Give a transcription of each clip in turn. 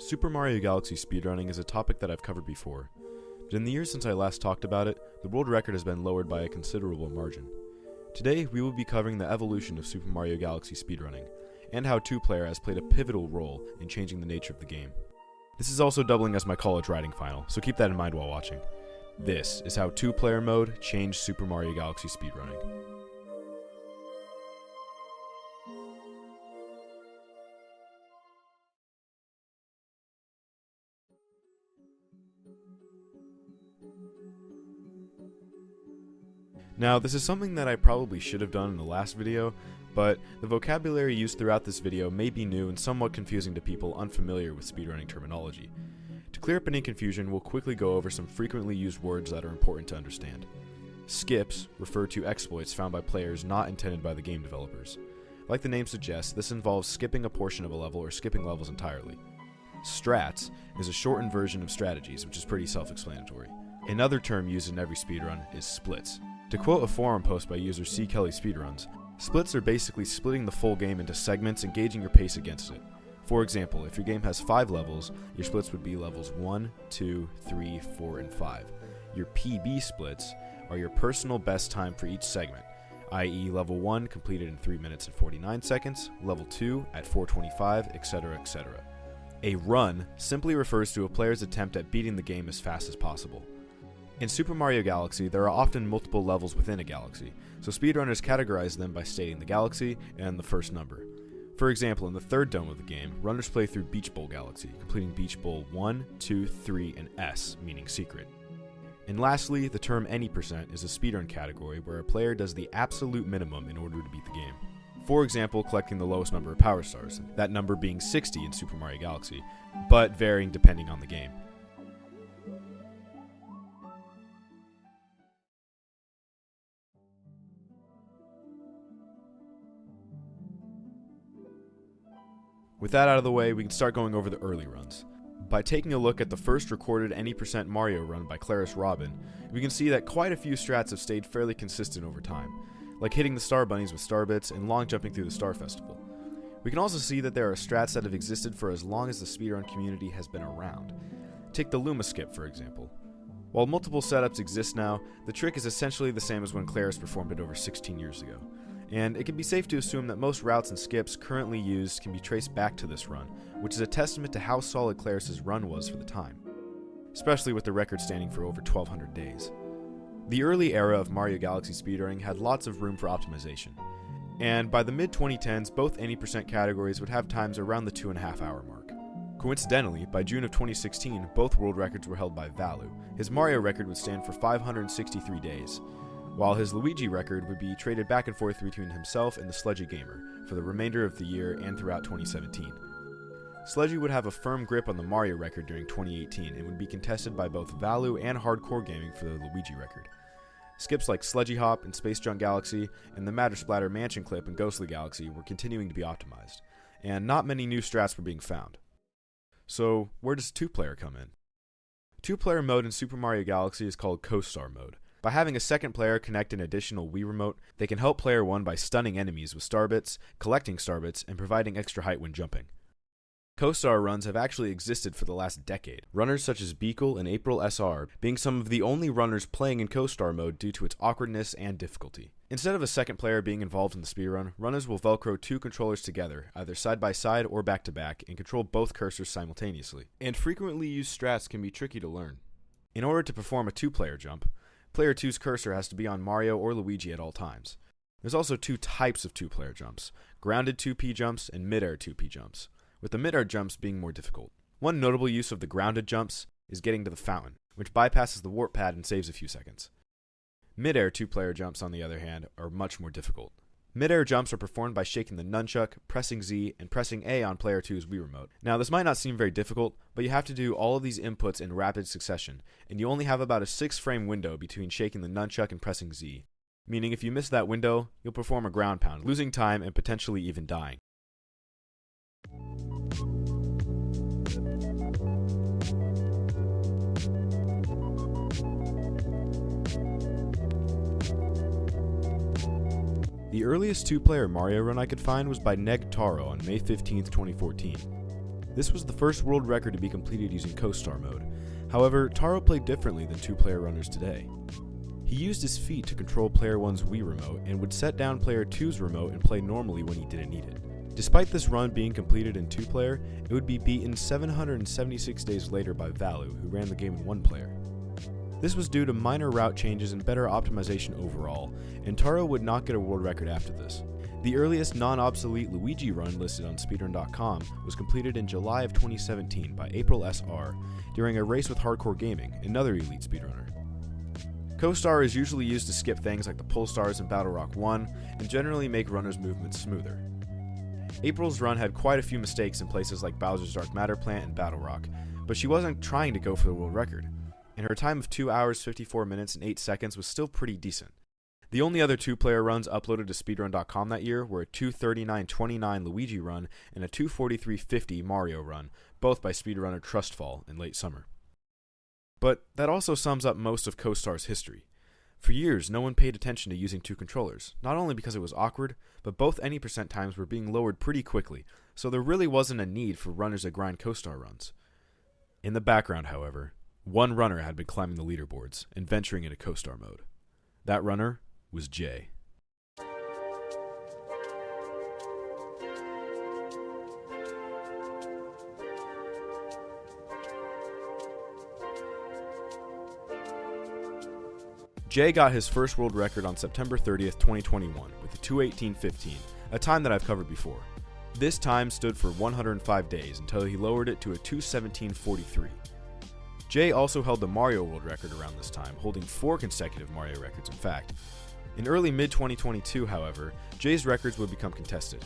Super Mario Galaxy speedrunning is a topic that I've covered before, but in the years since I last talked about it, the world record has been lowered by a considerable margin. Today, we will be covering the evolution of Super Mario Galaxy speedrunning, and how 2-player has played a pivotal role in changing the nature of the game. This is also doubling as my college writing final, so keep that in mind while watching. This is how 2-player mode changed Super Mario Galaxy speedrunning. Now, this is something that I probably should have done in the last video, but the vocabulary used throughout this video may be new and somewhat confusing to people unfamiliar with speedrunning terminology. To clear up any confusion, we'll quickly go over some frequently used words that are important to understand. Skips refer to exploits found by players not intended by the game developers. Like the name suggests, this involves skipping a portion of a level or skipping levels entirely. Strats is a shortened version of strategies, which is pretty self-explanatory. Another term used in every speedrun is splits. To quote a forum post by user C. Kelly Speedruns, splits are basically splitting the full game into segments and gauging your pace against it. For example, if your game has 5 levels, your splits would be levels 1, 2, 3, 4, and 5. Your PB splits are your personal best time for each segment, i.e. level 1 completed in 3 minutes and 49 seconds, level 2 at 4:25, etc., etc. A run simply refers to a player's attempt at beating the game as fast as possible. In Super Mario Galaxy, there are often multiple levels within a galaxy, so speedrunners categorize them by stating the galaxy and the first number. For example, in the third dome of the game, runners play through Beach Bowl Galaxy, completing Beach Bowl 1, 2, 3, and S, meaning secret. And lastly, the term any percent is a speedrun category where a player does the absolute minimum in order to beat the game. For example, collecting the lowest number of power stars, that number being 60 in Super Mario Galaxy, but varying depending on the game. With that out of the way, we can start going over the early runs. By taking a look at the first recorded any percent Mario run by Claris we can see that quite a few strats have stayed fairly consistent over time, like hitting the star bunnies with star bits and long jumping through the star festival. We can also see that there are strats that have existed for as long as the speedrun community has been around. Take the Luma skip, for example. While multiple setups exist now, the trick is essentially the same as when Claris performed it over 16 years ago. And it can be safe to assume that most routes and skips currently used can be traced back to this run, which is a testament to how solid Claris' run was for the time, especially with the record standing for over 1,200 days. The early era of Mario Galaxy speedrunning had lots of room for optimization, and by the mid-2010s, both any percent categories would have times around the 2.5 hour mark. Coincidentally, by June of 2016, both world records were held by Vallu. His Mario record would stand for 563 days, while his Luigi record would be traded back and forth between himself and TheSludgyGamer for the remainder of the year and throughout 2017. Sludgy would have a firm grip on the Mario record during 2018 and would be contested by both Vallu and Hardcore Gaming for the Luigi record. Skips like Sludgy Hop and Space Junk Galaxy and the Matter Splatter Mansion Clip in Ghostly Galaxy were continuing to be optimized, and not many new strats were being found. So, where does 2-player come in? 2-player mode in Super Mario Galaxy is called Co-Star mode. By having a second player connect an additional Wii Remote, they can help player 1 by stunning enemies with star bits, collecting star bits, and providing extra height when jumping. Co-Star runs have actually existed for the last decade, runners such as Beekle and AprilSR being some of the only runners playing in Co-Star mode due to its awkwardness and difficulty. Instead of a second player being involved in the speedrun, runners will velcro 2 controllers together, either side by side or back to back, and control both cursors simultaneously. And frequently used strats can be tricky to learn. In order to perform a 2-player jump, Player 2's cursor has to be on Mario or Luigi at all times. There's also 2 types of 2-player jumps, grounded 2P jumps and mid-air 2P jumps, with the mid-air jumps being more difficult. One notable use of the grounded jumps is getting to the fountain, which bypasses the warp pad and saves a few seconds. Mid-air 2-player jumps, on the other hand, are much more difficult. Mid-air jumps are performed by shaking the nunchuck, pressing Z, and pressing A on Player 2's Wii Remote. Now, this might not seem very difficult, but you have to do all of these inputs in rapid succession, and you only have about a 6-frame window between shaking the nunchuck and pressing Z, meaning if you miss that window, you'll perform a ground pound, losing time and potentially even dying. The earliest 2-player Mario run I could find was by Neg Taro on May 15th, 2014. This was the first world record to be completed using co-star mode. However, Taro played differently than two-player runners today. He used his feet to control player 1's Wii remote and would set down player 2's remote and play normally when he didn't need it. Despite this run being completed in two-player, it would be beaten 776 days later by Vallu, who ran the game in one-player. This was due to minor route changes and better optimization overall, and Taro would not get a world record after this. The earliest non-obsolete Luigi run listed on speedrun.com was completed in July of 2017 by AprilSR during a race with Hardcore Gaming, another elite speedrunner. Co-star is usually used to skip things like the pull stars in Battle Rock 1 and generally make runners' movements smoother. April's run had quite a few mistakes in places like Bowser's Dark Matter Plant and Battle Rock, but she wasn't trying to go for the world record, and her time of 2 hours 54 minutes and 8 seconds was still pretty decent. The only other two-player runs uploaded to speedrun.com that year were a 2:39:29 Luigi run and a 2:43:50 Mario run, both by speedrunner Trustfall in late summer. But that also sums up most of co-star's history. For years, no one paid attention to using two controllers, not only because it was awkward, but both any percent times were being lowered pretty quickly, so there really wasn't a need for runners to grind co-star runs. In the background, however, one runner had been climbing the leaderboards and venturing into co-star mode. That runner was Jhay. Jhay got his first world record on September 30th, 2021 with a 2:18:15, a time that I've covered before. This time stood for 105 days until he lowered it to a 2:17:43. Jhay also held the Mario world record around this time, holding 4 consecutive Mario records in fact. In early mid-2022, however, Jay's records would become contested.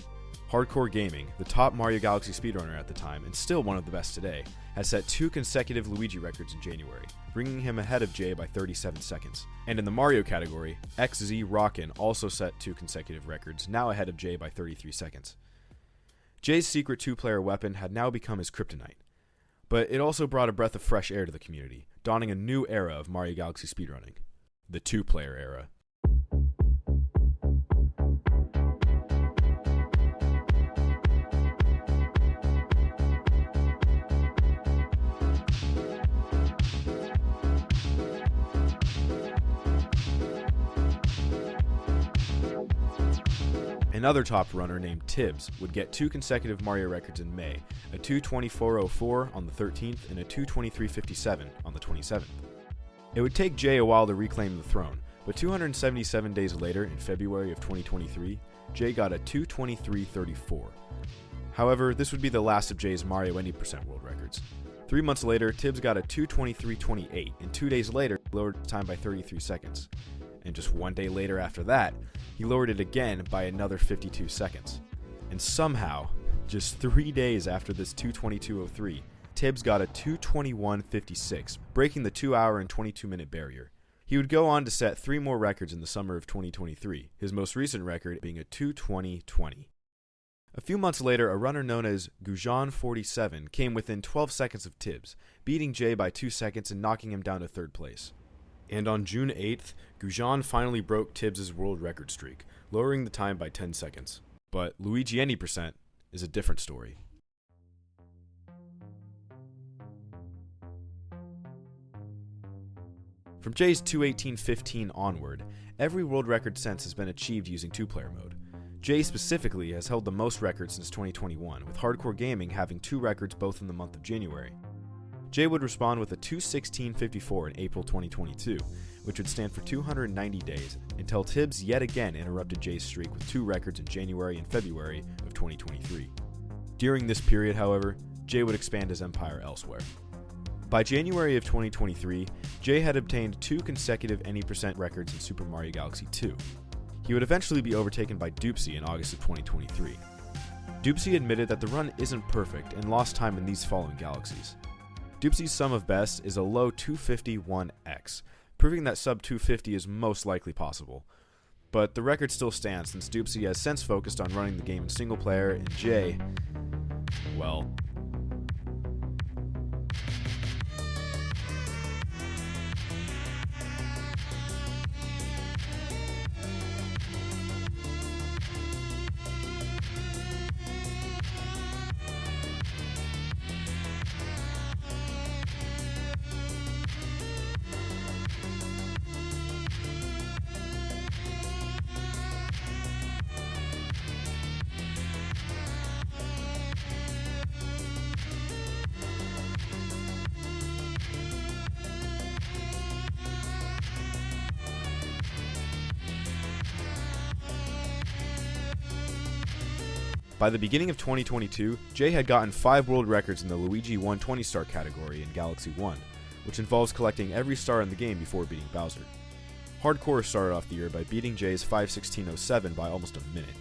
Hardcore Gaming, the top Mario Galaxy speedrunner at the time and still one of the best today, has set 2 consecutive Luigi records in January, bringing him ahead of Jhay by 37 seconds. And in the Mario category, xzRockin also set 2 consecutive records, now ahead of Jhay by 33 seconds. Jay's secret 2-player weapon had now become his kryptonite. But it also brought a breath of fresh air to the community, dawning a new era of Mario Galaxy speedrunning. The 2-player era. Another top runner named Tibs would get 2 consecutive Mario records in May, a 2:24:04 on the 13th and a 2:23:57 on the 27th. It would take Jhay a while to reclaim the throne, but 277 days later, in February of 2023, Jhay got a 2:23:34. However, this would be the last of Jay's Mario 80% world records. 3 months later, Tibs got a 2:23:28, and 2 days later, he lowered the time by 33 seconds. And just 1 day later after that, he lowered it again by another 52 seconds. And somehow, just 3 days after this 2:22:03, Tibs got a 2:21:56, breaking the 2 hour and 22 minute barrier. He would go on to set 3 more records in the summer of 2023, his most recent record being a 2:20:20. A few months later, a runner known as Gujan47 came within 12 seconds of Tibs, beating Jhay by 2 seconds and knocking him down to 3rd place. And on June 8th, Gujan finally broke Tibs' world record streak, lowering the time by 10 seconds. But Luigi 80% is a different story. From Jay's 2:18:15 onward, every world record since has been achieved using 2-player mode. Jhay specifically has held the most records since 2021, with Hardcore Gaming having 2 records both in the month of January. Jhay would respond with a 2:16:54 in April 2022, which would stand for 290 days, until Tibs yet again interrupted Jay's streak with 2 records in January and February of 2023. During this period, however, Jhay would expand his empire elsewhere. By January of 2023, Jhay had obtained 2 consecutive any% records in Super Mario Galaxy 2. He would eventually be overtaken by Doopsie in August of 2023. Doopsie admitted that the run isn't perfect and lost time in these following galaxies. Doopsie's sum of best is a low 251x, proving that sub 250 is most likely possible. But the record still stands since Doopsie has since focused on running the game in single player, and Jhay, well, By the beginning of 2022, Jhay had gotten 5 world records in the Luigi 120 star category in Galaxy 1, which involves collecting every star in the game before beating Bowser. Hardcore started off the year by beating Jay's 5:16.07 by almost a minute.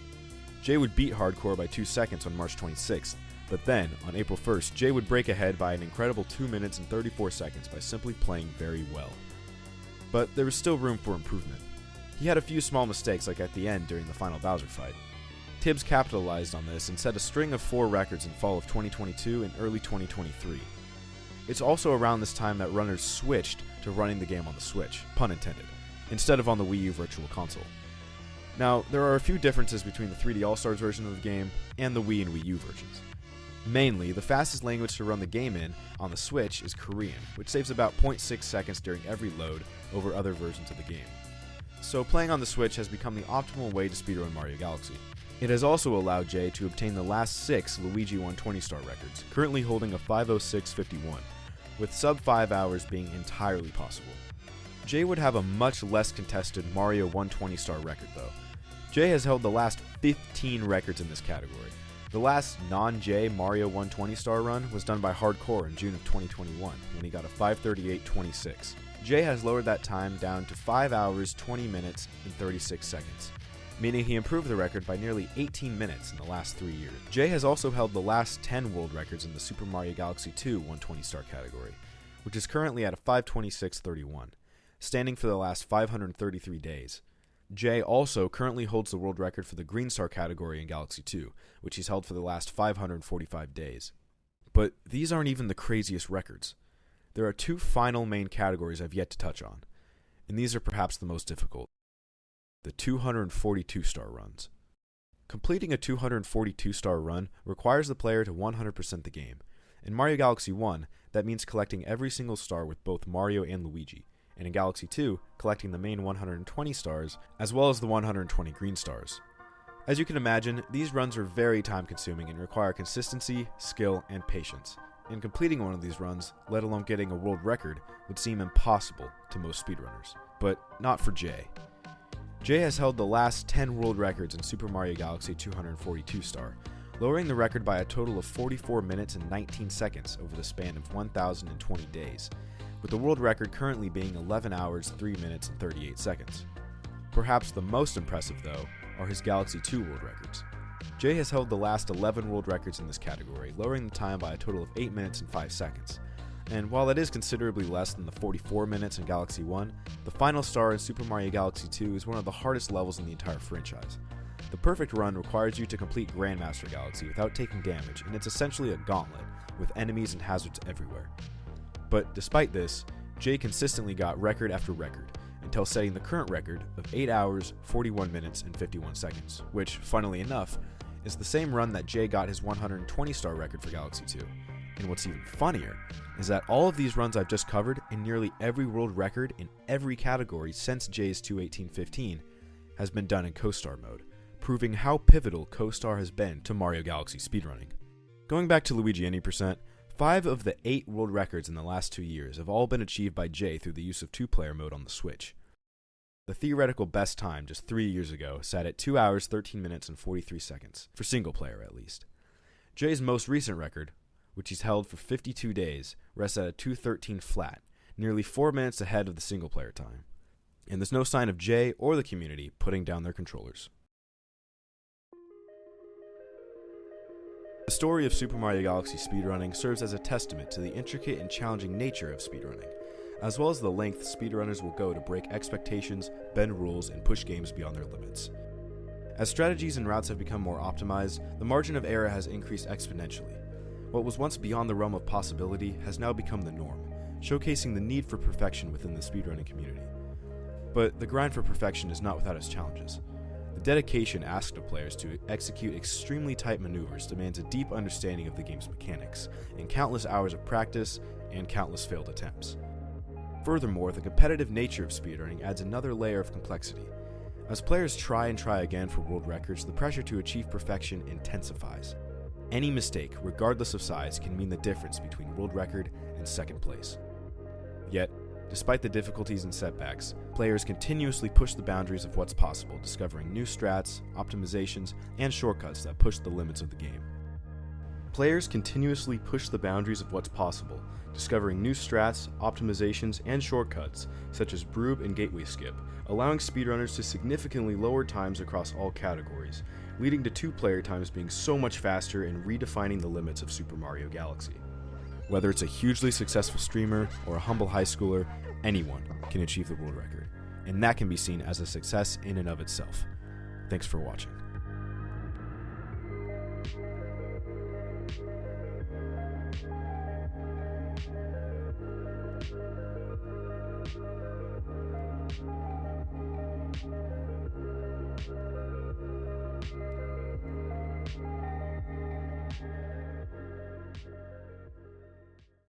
Jhay would beat Hardcore by 2 seconds on March 26th, but then, on April 1st, Jhay would break ahead by an incredible 2 minutes and 34 seconds by simply playing very well. But there was still room for improvement. He had a few small mistakes, like at the end during the final Bowser fight. Tibs capitalized on this and set a string of 4 records in fall of 2022 and early 2023. It's also around this time that runners switched to running the game on the Switch, pun intended, instead of on the Wii U Virtual Console. Now, there are a few differences between the 3D All-Stars version of the game and the Wii and Wii U versions. Mainly, the fastest language to run the game in on the Switch is Korean, which saves about 0.6 seconds during every load over other versions of the game. So playing on the Switch has become the optimal way to speedrun Mario Galaxy. It has also allowed Jhay to obtain the last 6 Luigi 120 star records, currently holding a 5:06.51, with sub 5 hours being entirely possible. Jhay would have a much less contested Mario 120 star record though. Jhay has held the last 15 records in this category. The last non-Jhay Mario 120 star run was done by Hardcore in June of 2021, when he got a 5:38.26. Jhay has lowered that time down to 5 hours, 20 minutes, and 36 seconds, meaning he improved the record by nearly 18 minutes in the last 3 years. Jhay has also held the last 10 world records in the Super Mario Galaxy 2 120 star category, which is currently at a 5:26.31, standing for the last 533 days. Jhay also currently holds the world record for the Green Star category in Galaxy 2, which he's held for the last 545 days. But these aren't even the craziest records. There are 2 final main categories I've yet to touch on, and these are perhaps the most difficult. The 242 star runs. Completing a 242 star run requires the player to 100% the game. In Mario Galaxy 1, that means collecting every single star with both Mario and Luigi, and in Galaxy 2, collecting the main 120 stars, as well as the 120 green stars. As you can imagine, these runs are very time consuming and require consistency, skill, and patience. And completing one of these runs, let alone getting a world record, would seem impossible to most speedrunners. But not for Jhay. Jhay has held the last 10 world records in Super Mario Galaxy 242 star, lowering the record by a total of 44 minutes and 19 seconds over the span of 1,020 days, with the world record currently being 11 hours, 3 minutes, and 38 seconds. Perhaps the most impressive, though, are his Galaxy 2 world records. Jhay has held the last 11 world records in this category, lowering the time by a total of 8 minutes and 5 seconds. And while that is considerably less than the 44 minutes in Galaxy 1, the final star in Super Mario Galaxy 2 is one of the hardest levels in the entire franchise. The perfect run requires you to complete Grandmaster Galaxy without taking damage, and it's essentially a gauntlet, with enemies and hazards everywhere. But despite this, Jhay consistently got record after record, until setting the current record of 8 hours, 41 minutes, and 51 seconds, which, funnily enough, is the same run that Jhay got his 120 star record for Galaxy 2. And what's even funnier is that all of these runs I've just covered in nearly every world record in every category since Jay's 2:18.15 has been done in co-star mode, proving how pivotal co-star has been to Mario Galaxy speedrunning. Going back to Luigi Any %, 5 of the 8 world records in the last 2 years have all been achieved by Jhay through the use of 2-player mode on the Switch. The theoretical best time just 3 years ago sat at 2 hours, 13 minutes, and 43 seconds, for single player at least. Jay's most recent record, which he's held for 52 days, rests at a 2:13 flat, nearly 4 minutes ahead of the single player time. And there's no sign of Jhay or the community putting down their controllers. The story of Super Mario Galaxy speedrunning serves as a testament to the intricate and challenging nature of speedrunning, as well as the length speedrunners will go to break expectations, bend rules, and push games beyond their limits. As strategies and routes have become more optimized, the margin of error has increased exponentially. What was once beyond the realm of possibility has now become the norm, showcasing the need for perfection within the speedrunning community. But the grind for perfection is not without its challenges. The dedication asked of players to execute extremely tight maneuvers demands a deep understanding of the game's mechanics, and countless hours of practice, and countless failed attempts. Furthermore, the competitive nature of speedrunning adds another layer of complexity. As players try and try again for world records, the pressure to achieve perfection intensifies. Any mistake, regardless of size, can mean the difference between world record and second place. Yet, Despite the difficulties and setbacks, players continuously push the boundaries of what's possible, discovering new strats, optimizations, and shortcuts that push the limits of the game. Players continuously push the boundaries of what's possible, discovering new strats, optimizations, and shortcuts, such as Broob and Gateway Skip, allowing speedrunners to significantly lower times across all categories, leading to two-player times being so much faster and redefining the limits of Super Mario Galaxy. Whether it's a hugely successful streamer or a humble high schooler, anyone can achieve the world record, and that can be seen as a success in and of itself. Thanks for watching.